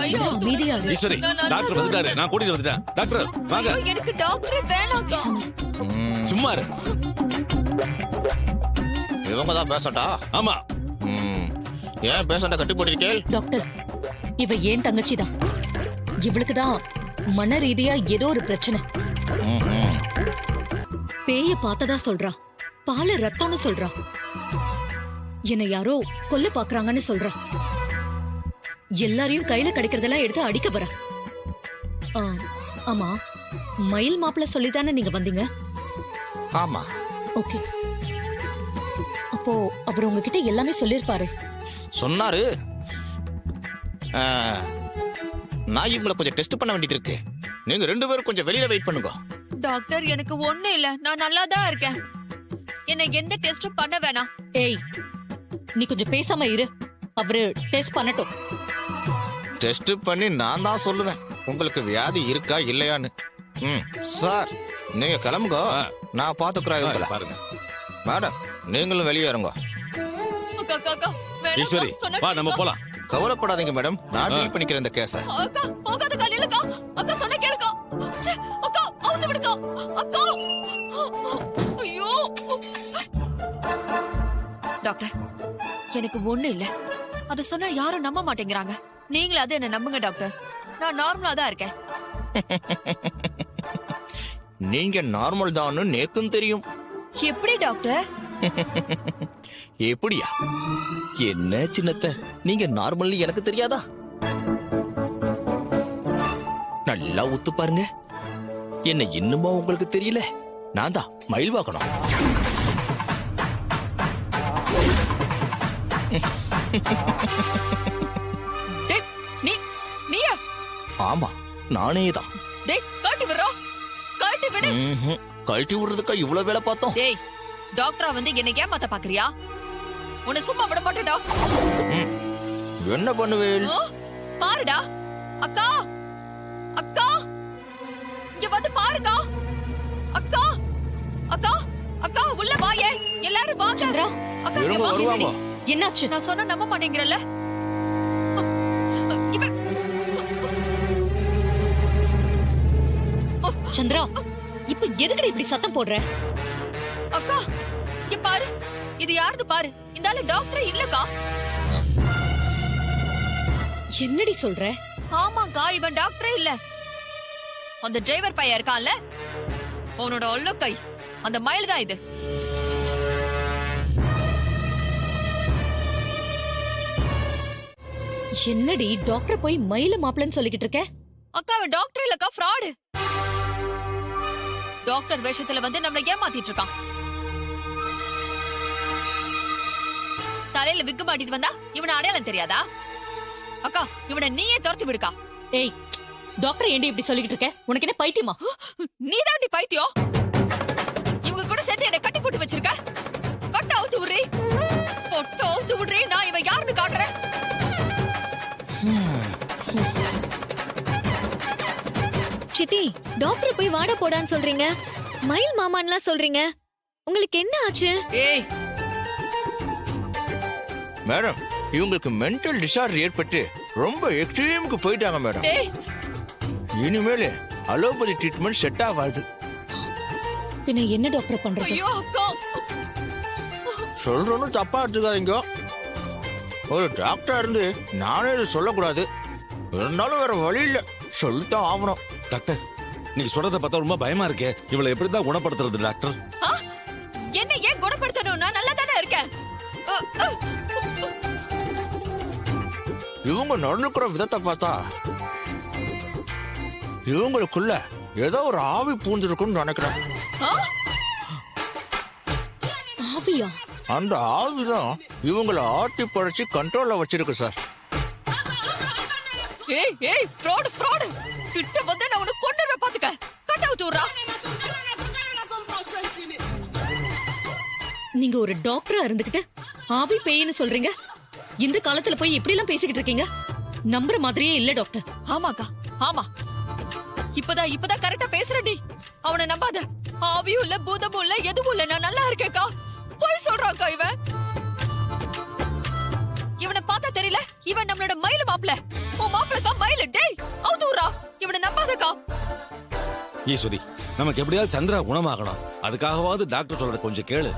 அமைதியா இரு. ஈஸ்வரி, டாக்டர் வந்துட்டாரு. நான் கூட்டிட்டு வந்துட்டேன். டாக்டர் வாங்க. எனக்கு டாக்டர் வேணாங்க. சும்மா இரு. இவங்க தான் பேசட்டா? ஆமா. ஏன் பேசண்ட கட்டி போட்டிருக்கேள்? டாக்டர், இவ ஏன் தங்கச்சி தான். இவளுக்கு தான் மன ரீதியா ஏதோ ஒரு பிரச்சனை. பேய பார்த்ததா சொல்றா, பால ரத்தம்னு சொல்றா, என்னை யாரோ கொல்ல பாக்குறாங்கன்னு சொல்றா, எல்லாரையும் கையில கிடைக்கிறதெல்லாம் எடுத்து அடிக்க வர. ஆமா, மயில் மாப்பிள்ள சொல்லிதானே நீங்க வந்தீங்க? ஆமா. ஓகே, அப்போ அவர் உங்ககிட்ட எல்லாமே சொல்லிருப்பாரு. சொன்னாரு. நான் இவங்களை கொஞ்சம் டெஸ்ட் பண்ண வேண்டியது இருக்கு. நீங்க 2 பேரும் கொஞ்சம் வெளியில வெயிட் பண்ணுங்க. டாக்டர், எனக்கு ஒண்ணு இல்ல, நான் நல்லா தான் இருக்கேன். என்ன எந்த டெஸ்டும் பண்ண வேணாம். ஏய், நீ கொஞ்சம் பேசாம இரு. அவரு டெஸ்ட் பண்ணட்டும். டெஸ்ட் பண்ணி நான் தான் சொல்லுவேன் உங்களுக்கு வியாதி இருக்கா இல்லையான்னு. சார், நீங்க கிளம்புங்க, நான் பாத்துக்கிறேன் இவங்கள. பாருங்க மேடம், நீங்களும் வெளியே இருங்க. அக்கா, அக்கா, அக்கா, வேணாம், ஈஸ்வரி, சொன்னா வா நம்ம கேளுக்கா. போலாம். கவலைப்படாதீங்க மேடம், நான் டீல் பண்ணிக்கிறேன் இந்த கேஸ. அக்கா, போகாதக்கா, நில்லுக்கா. அக்கா, சொன்னா கேளுக்கா. ச்சே, அக்கா, அவுத்து விடுக்கா. அக்கா, ஐயோ. டாக்டர், எனக்கு ஒண்ணு இல்ல. அத சொன்னா யாரும் நம்ப மாட்டேங்கிறாங்க. நீங்களாவது என்ன நம்புங்க டாக்டர். நான் நார்மலா தான் இருக்கேன். நீங்க நார்மல் தான் நேக்கும் தெரியும். எப்படி டாக்டர்? எப்படியா? என்ன சின்னத்த, நீங்க நார்மல் எனக்கு தெரியாதா? நல்லா ஒத்து பாருங்க. என்ன இன்னுமா உங்களுக்கு தெரியல? நான் தான் மயில் வாக்கணும். நீயா? ஆமா, நானே தான். டேய், காட்டி விடுறா. காட்டி விடு. கழட்டி விடுறதுக்கா இவ்வளவு வேலை பார்த்தோம்? டேய், டாக்டரா வந்து என்ன ஏமாத்த பாக்குறியா? உன்னை சும்மா விட மாட்டேடா. என்ன பண்ணுவேள்? பாருடா. அக்கா, அக்கா, இங்க வந்து பாருக்கா. அக்கா, அக்கா, அக்கா, உள்ள வாயே. எல்லாரும் வாங்க. சந்திரா, அக்கா, இங்க இருங்க, வா. வருவாங்க. என்னாச்சு? நான் சொன்னா நம்ப மாட்டேங்கிறல்ல. இவன் சந்திரா, இப்ப எதுக்குடி இப்படி சத்தம் போடுற? அக்கா, இங்க பாரு. இது யாருன்னு பாரு. இந்த ஆளு டாக்டர் இல்லக்கா. என்னடி சொல்ற? ஆமாக்கா, இவன் டாக்டரே இல்ல. அந்த டிரைவர் பையன் இருக்கான்ல, அவனோட ஒல்லக்கை, அந்த மயில் தான் இது. என்னடி டாக்டர் போய் மயில மாப்பிளன்னு சொல்லிக்கிட்டு இருக்க? அக்கா, அவன் டாக்டர் இல்லக்கா, ஃப்ராடு. டாக்டர் வேஷத்துல வந்து நம்மள ஏமாத்திட்டு இருக்கான். தலையில விக்கு மாட்டிட்டு வந்தா இவனை அடையாளம் தெரியாதா? அக்கா, இவனை நீயே துரத்தி விடுக்கா. ஏய், டாக்டர் ஏண்டி இப்படி சொல்லிக்கிட்டு இருக்க? உனக்கு என்ன பைத்தியமா? நீதாண்டி பைத்தியம். இவங்க கூட சேர்த்து என்னை கட்டி போட்டு வச்சிருக்க. கட்ட அவுத்து விடுறி, கொட்ட அவுத்து விடுறி. நான் இவன் யாருன்னு காட்டுறேன். சித்தி, டாக்டர் போய் வாட போடான்னு சொல்றீங்க, மயில் மாமான்லாம் சொல்றீங்க. உங்களுக்கு என்ன ஆச்சு? ஏய், மேடம், இவங்களுக்கு மென்டல் டிசார்டர் ஏற்பட்டு ரொம்ப எக்ஸ்ட்ரீமுக்கு போயிட்டாங்க மேடம். ஏய், இனிமேல் அலோபதி ட்ரீட்மெண்ட் செட் ஆகாது. பின்ன என்ன டாக்டர் பண்றது? ஐயோ அக்கா. சொல்றோன்னு தப்பா எடுத்துக்காதீங்க. ஒரு டாக்டரா இருந்து நானே இது சொல்லக்கூடாது. இருந்தாலும் வேற வழி இல்ல, சொல்லித்தான் ஆகணும். டாக்டர், நீங்க சொல்றத பார்த்தா ரொம்ப பயமா இருக்கே. இவளை எப்படிதான் குணப்படுத்துறது டாக்டர்? என்ன ஏன் குணப்படுத்தணும்? நான் நல்லா தானே இருக்கேன். இவங்க நடந்துக்கிற விதத்தை பார்த்தா இவங்களுக்குள்ள ஏதோ ஒரு ஆவி பூந்திருக்குன்னு நினைக்கிறேன். ஆவியா? அந்த ஆவிதான் இவங்களை ஆட்டி படைச்சு கண்ட்ரோல்ல வச்சிருக்கு சார். ஏய், ஏய், ஃப்ராட், ஃப்ராட். கிட்ட வந்து நான் உன்னை கொன்னுறேன் பாத்துக்க. கட்ட அவுத்து விடுறா. நீங்க ஒரு டாக்டரா இருந்துகிட்டு ஆவி பேயின்னு சொல்றீங்க? இந்த காலத்துல போய் இப்படி எல்லாம் பேசிக்கிட்டு இருக்கீங்க? நம்புற மாதிரியே இல்ல டாக்டர். ஆமாக்கா, ஆமா. இப்பதான் கரெக்டா பேசுறடி. அவனை நம்பாத. ஆவியும் இல்ல, பூதமும் இல்ல, எதுவும் இல்ல. நான் நல்லா இருக்கேக்கா. போய் சொல்றாக்கா இவன். இவனை பார்த்தா தெரியல, இவன் நம்மளோட மயில் மாப்பிள்ள. உன் மாப்பிளக்கா மயில டேய் அவுதூரா இவனை நம்பாதக்கா. ஈஸ்வரி, நமக்கு எப்படியாவது சந்திரா குணமாகணும். அதுக்காகவாவது டாக்டர் சொல்றத கொஞ்சம் கேளு.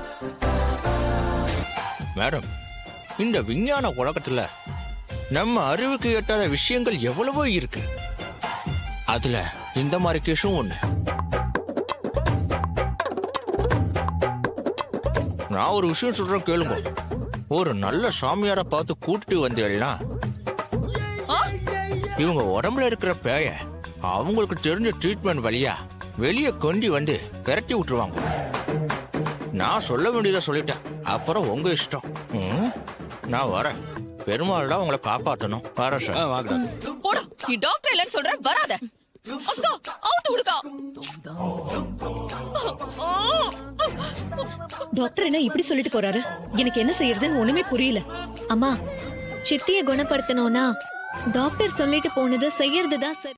மேடம், இந்த விஞ்ஞான உலகத்துல நம்ம அறிவுக்கு எட்டாத விஷயங்கள் எவ்வளவோ இருக்கு. அதுல இந்த மாதிரி கேஸும் ஒண்ணு. நான் ஒரு விஷயம் சொல்றேன் கேளுங்க. ஒரு நல்ல சாமியார பார்த்து கூட்டிட்டு வந்தீங்கன்னா ஆ? இவங்க உடம்புல இருக்கிற பேய அவங்களுக்கு தெரிஞ்ச ட்ரீட்மெண்ட் வழியா வெளியே கொண்டு வந்து விரட்டி விட்டுருவாங்க. நான் சொல்ல வேண்டியதை சொல்லிட்டேன், அப்புறம் உங்க இஷ்டம். நான் வரேன். பெருமாள் தான் உங்களை காப்பாத்தணும். வரேன் சார். வாங்க டாக்டர். போடா, நீ டாக்டர் இல்லைன்னு சொல்ற, வராத. அக்கா அவுத்து விடுக்கா. டாக்டர் என்ன இப்படி சொல்லிட்டு போறாரு? எனக்கு என்ன செய்யறதுன்னு ஒண்ணுமே புரியல. அம்மா, சித்திய குணப்படுத்தணும்னா டாக்டர் சொல்லிட்டு போனது செய்யறதுதான் சரி.